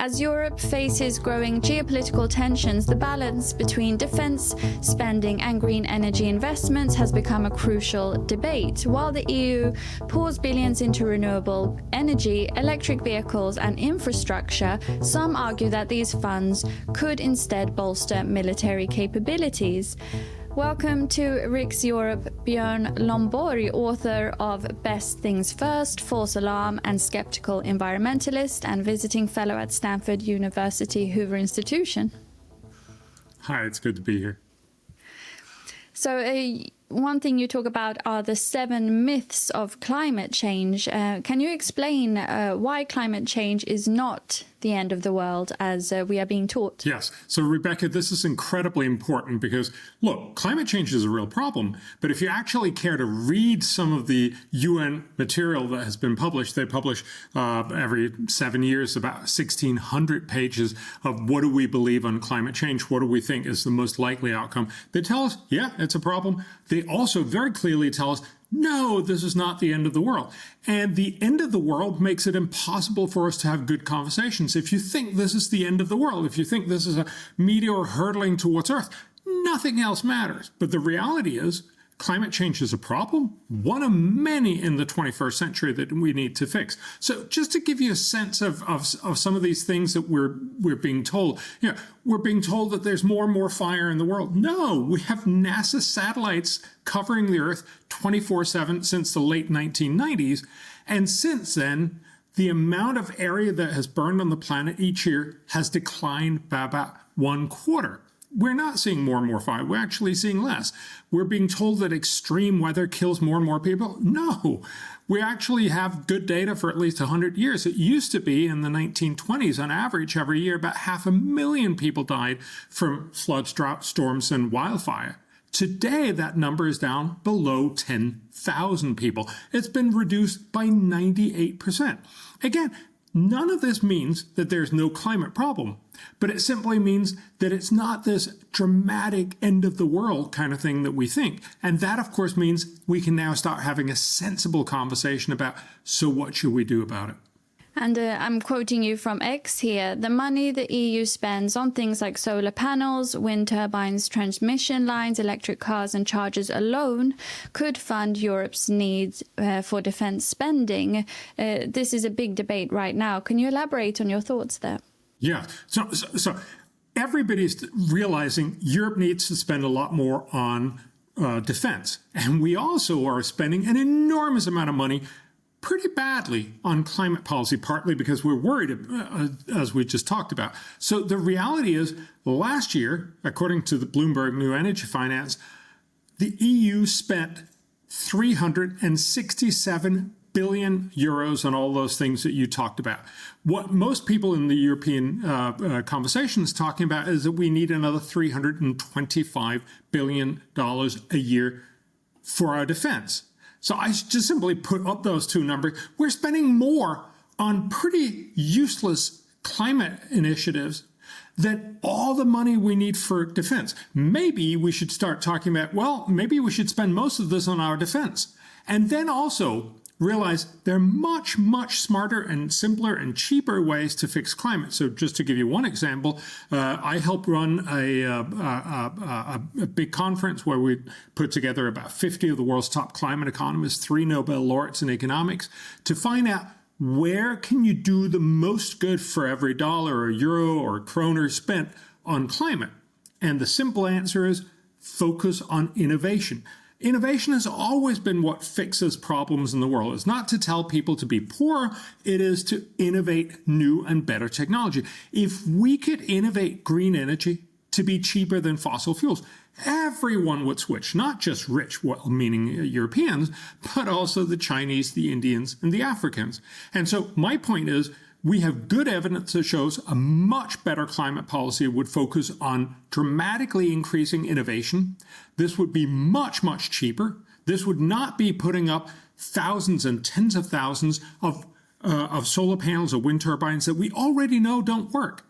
As Europe faces growing geopolitical tensions, the balance between defense spending and green energy investments has become a crucial debate. While the EU pours billions into renewable energy, electric vehicles and infrastructure, some argue that these funds could instead bolster military capabilities. Welcome to Riks Europe, Björn Lomborg, author of Best Things First, False Alarm and Sceptical Environmentalist, and visiting fellow at Stanford University Hoover Institution. Hi, it's good to be here. So one thing you talk about are the 7 myths of climate change. Can you explain why climate change is not the end of the world as we are being taught? Yes. So, Rebecca, this is incredibly important because, look, climate change is a real problem. But if you actually care to read some of the UN material that has been published, they publish every 7 years about 1,600 pages of what do we believe on climate change? What do we think is the most likely outcome? They tell us, yeah, it's a problem. They also very clearly tell us, no, this is not the end of the world. And the end of the world makes it impossible for us to have good conversations. If you think this is the end of the world, if you think this is a meteor hurtling towards Earth, nothing else matters. But the reality is, climate change is a problem, one of many in the 21st century that we need to fix. So just to give you a sense of some of these things that we're being told, we're being told that there's more and more fire in the world. No, we have NASA satellites covering the Earth 24/7 since the late 1990s. And since then, the amount of area that has burned on the planet each year has declined by about 1/4. We're not seeing more and more fire. We're actually seeing less. We're being told that extreme weather kills more and more people. No, we actually have good data for at least 100 years. It used to be in the 1920s, on average, every year, about 500,000 people died from floods, drought, storms, and wildfire. Today, that number is down below 10,000 people. It's been reduced by 98%. Again, none of this means that there's no climate problem, but it simply means that it's not this dramatic end of the world kind of thing that we think. And that, of course, means we can now start having a sensible conversation about, so what should we do about it? And I'm quoting you from X here. The money the EU spends on things like solar panels, wind turbines, transmission lines, electric cars and chargers alone could fund Europe's needs for defense spending. This is a big debate right now. Can you elaborate on your thoughts there? Yeah. So everybody's realizing Europe needs to spend a lot more on defense. And we also are spending an enormous amount of money pretty badly on climate policy, partly because we're worried, as we just talked about. So the reality is, last year, according to the Bloomberg New Energy Finance, the EU spent 367 billion euros on all those things that you talked about. What most people in the European conversation is talking about is that we need another $325 billion a year for our defense. So I just simply put up those two numbers. We're spending more on pretty useless climate initiatives than all the money we need for defense. Maybe we should start talking about, well, maybe we should spend most of this on our defense. And then also realize there are much, much smarter and simpler and cheaper ways to fix climate. So just to give you one example, I helped run a big conference where we put together about 50 of the world's top climate economists, 3 Nobel laureates in economics, to find out where can you do the most good for every dollar or euro or kroner spent on climate. And the simple answer is focus on innovation. Innovation has always been what fixes problems in the world. It's not to tell people to be poor, it is to innovate new and better technology. If we could innovate green energy to be cheaper than fossil fuels, everyone would switch, not just rich, well, meaning Europeans, but also the Chinese, the Indians, and the Africans. And so my point is, we have good evidence that shows a much better climate policy would focus on dramatically increasing innovation. This would be much, much cheaper. This would not be putting up thousands and tens of thousands of solar panels or wind turbines that we already know don't work.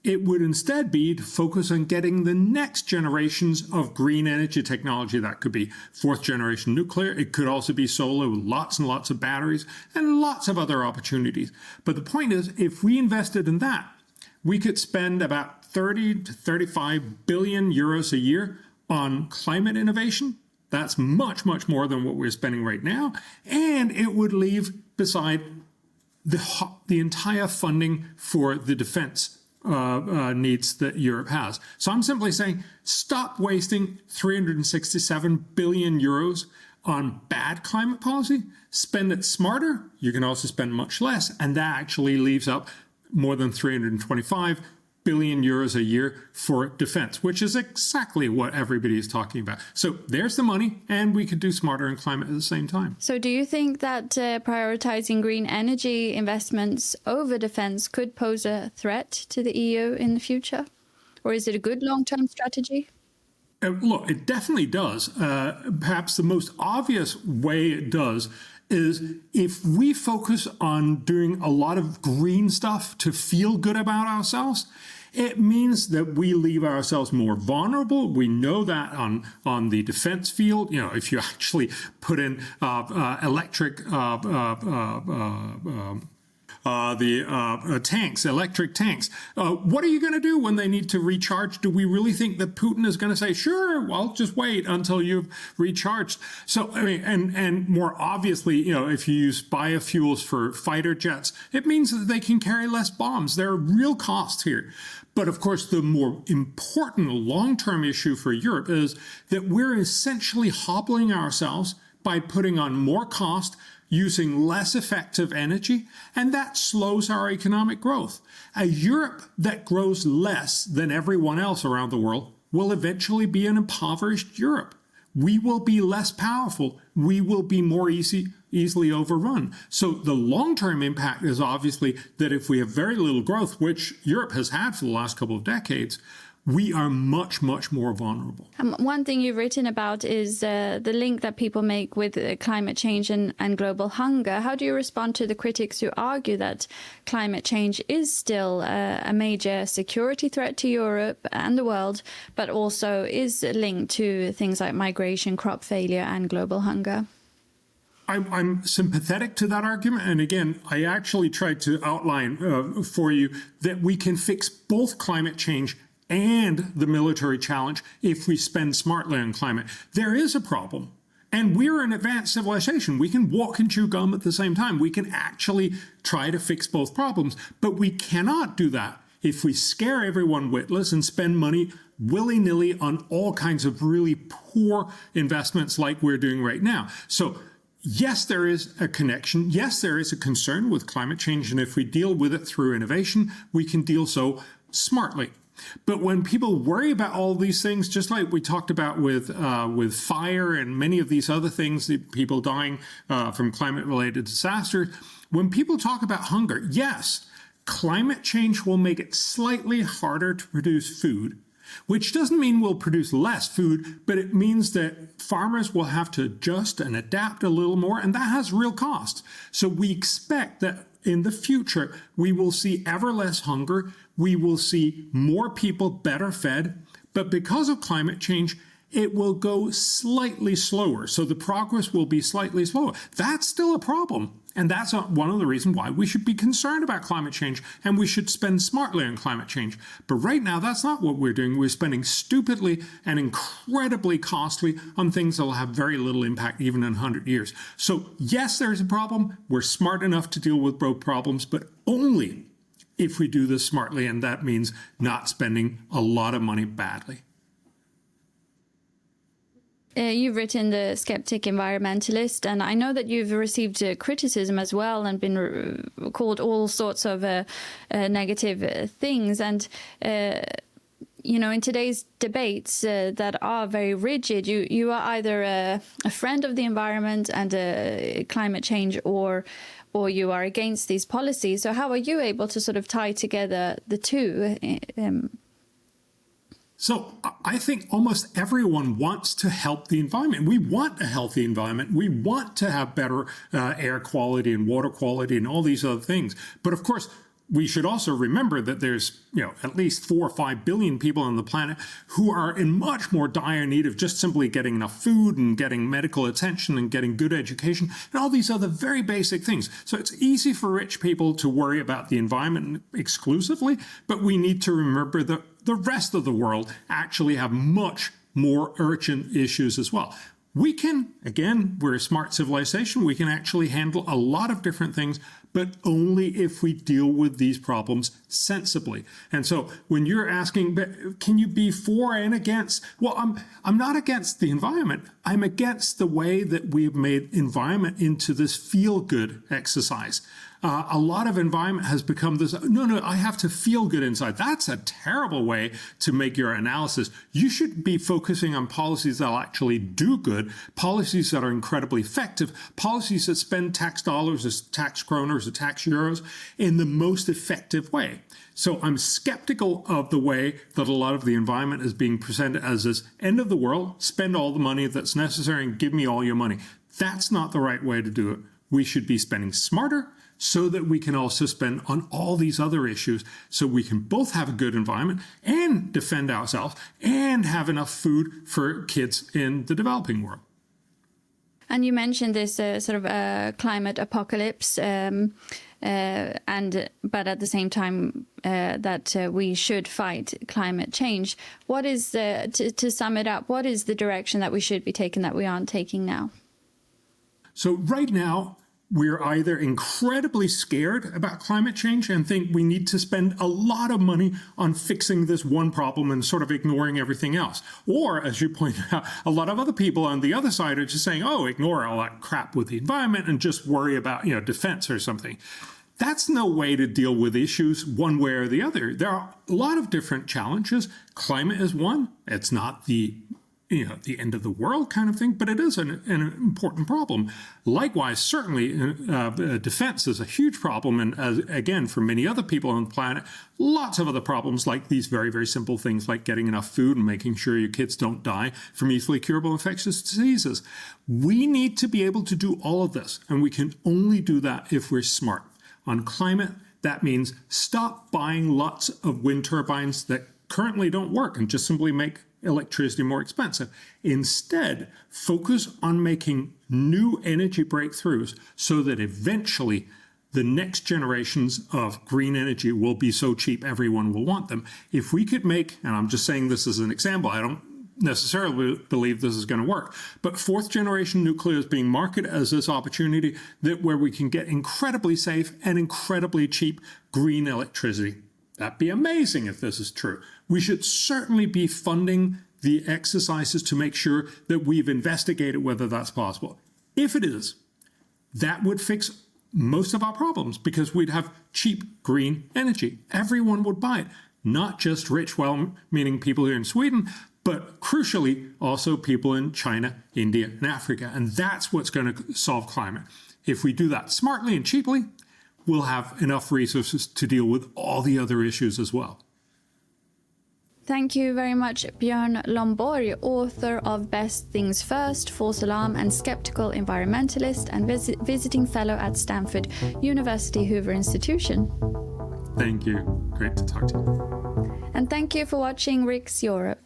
It would instead be to focus on getting the next generations of green energy technology. That could be fourth generation nuclear. It could also be solar with lots and lots of batteries and lots of other opportunities. But the point is, if we invested in that, we could spend about 30 to 35 billion euros a year on climate innovation. That's much, much more than what we're spending right now. And it would leave beside the entire funding for the defense needs that Europe has. So I'm simply saying, stop wasting 367 billion euros on bad climate policy, spend it smarter. You can also spend much less, and that actually leaves up more than 325 billion euros a year for defense, which is exactly what everybody is talking about. So there's the money, and we could do smarter in climate at the same time. So do you think that prioritizing green energy investments over defense could pose a threat to the EU in the future? Or is it a good long-term strategy? Look, it definitely does. Perhaps the most obvious way it does is if we focus on doing a lot of green stuff to feel good about ourselves, it means that we leave ourselves more vulnerable. We know that on the defense field. You know, if you actually put in electric tanks, electric tanks. What are you going to do when they need to recharge? Do we really think that Putin is going to say, sure, well, just wait until you've recharged? So, I mean, and more obviously, you know, if you use biofuels for fighter jets, it means that they can carry less bombs. There are real costs here. But of course, the more important long-term issue for Europe is that we're essentially hobbling ourselves by putting on more cost, using less effective energy, and that slows our economic growth. A Europe that grows less than everyone else around the world will eventually be an impoverished Europe. We will be less powerful. We will be more easily overrun. So the long-term impact is obviously that if we have very little growth, which Europe has had for the last couple of decades, we are much, much more vulnerable. One thing you've written about is the link that people make with climate change and global hunger. How do you respond to the critics who argue that climate change is still a major security threat to Europe and the world, but also is linked to things like migration, crop failure, and global hunger? I'm sympathetic to that argument. And again, I actually tried to outline for you that we can fix both climate change and the military challenge if we spend smartly on climate. There is a problem. And we're an advanced civilization. We can walk and chew gum at the same time. We can actually try to fix both problems. But we cannot do that if we scare everyone witless and spend money willy-nilly on all kinds of really poor investments like we're doing right now. So yes, there is a connection. Yes, there is a concern with climate change. And if we deal with it through innovation, we can deal so smartly. But when people worry about all these things, just like we talked about with fire and many of these other things, the people dying from climate-related disasters, when people talk about hunger, yes, climate change will make it slightly harder to produce food, which doesn't mean we'll produce less food, but it means that farmers will have to adjust and adapt a little more, and that has real costs. So we expect that in the future, we will see ever less hunger. We will see more people better fed. But because of climate change, it will go slightly slower. So the progress will be slightly slower. That's still a problem. And that's one of the reasons why we should be concerned about climate change and we should spend smartly on climate change. But right now, that's not what we're doing. We're spending stupidly and incredibly costly on things that will have very little impact even in 100 years. So yes, there's a problem. We're smart enough to deal with both problems, but only if we do this smartly. And that means not spending a lot of money badly. You've written the Sceptical Environmentalist, and I know that you've received criticism as well and been called all sorts of negative things. And, you know, in today's debates that are very rigid, you are either a friend of the environment and climate change or you are against these policies. So how are you able to sort of tie together the two? So I think almost everyone wants to help the environment. We want a healthy environment. We want to have better air quality and water quality and all these other things. But of course, we should also remember that there's, at least 4 or 5 billion people on the planet who are in much more dire need of just simply getting enough food and getting medical attention and getting good education and all these other very basic things. So it's easy for rich people to worry about the environment exclusively, but we need to remember that the rest of the world actually have much more urgent issues as well. We can, again, we're a smart civilization, we can actually handle a lot of different things, but only if we deal with these problems sensibly. And so when you're asking, can you be for and against? Well, I'm not against the environment. I'm against the way that we've made environment into this feel-good exercise. A lot of environment has become this, no, I have to feel good inside. That's a terrible way to make your analysis. You should be focusing on policies that will actually do good, policies that are incredibly effective, policies that spend tax dollars as tax kroners or tax euros in the most effective way. So I'm skeptical of the way that a lot of the environment is being presented as this end of the world, spend all the money that's necessary and give me all your money. That's not the right way to do it. We should be spending smarter, so that we can also spend on all these other issues, so we can both have a good environment and defend ourselves and have enough food for kids in the developing world. And you mentioned this climate apocalypse, but at the same time that we should fight climate change. What is, to sum it up, what is the direction that we should be taking that we aren't taking now? So right now, we're either incredibly scared about climate change and think we need to spend a lot of money on fixing this one problem and sort of ignoring everything else. Or, as you pointed out, a lot of other people on the other side are just saying, oh, ignore all that crap with the environment and just worry about, defense or something. That's no way to deal with issues one way or the other. There are a lot of different challenges. Climate is one. It's not the end of the world kind of thing, but it is an important problem. Likewise, certainly, defense is a huge problem. And again, for many other people on the planet, lots of other problems like these very, very simple things like getting enough food and making sure your kids don't die from easily curable infectious diseases. We need to be able to do all of this, and we can only do that if we're smart. On climate, that means stop buying lots of wind turbines that currently don't work and just simply make electricity more expensive. Instead, focus on making new energy breakthroughs so that eventually the next generations of green energy will be so cheap everyone will want them. If we could make, and I'm just saying this as an example, I don't necessarily believe this is going to work, but fourth generation nuclear is being marketed as this opportunity where we can get incredibly safe and incredibly cheap green electricity. That'd be amazing if this is true. We should certainly be funding the exercises to make sure that we've investigated whether that's possible. If it is, that would fix most of our problems because we'd have cheap green energy. Everyone would buy it, not just rich, well-meaning people here in Sweden, but crucially also people in China, India, and Africa. And that's what's going to solve climate. If we do that smartly and cheaply, we'll have enough resources to deal with all the other issues as well. Thank you very much, Björn Lomborg, author of Best Things First, False Alarm, and Sceptical Environmentalist, and visiting fellow at Stanford University Hoover Institution. Thank you. Great to talk to you. And thank you for watching Riks Europe.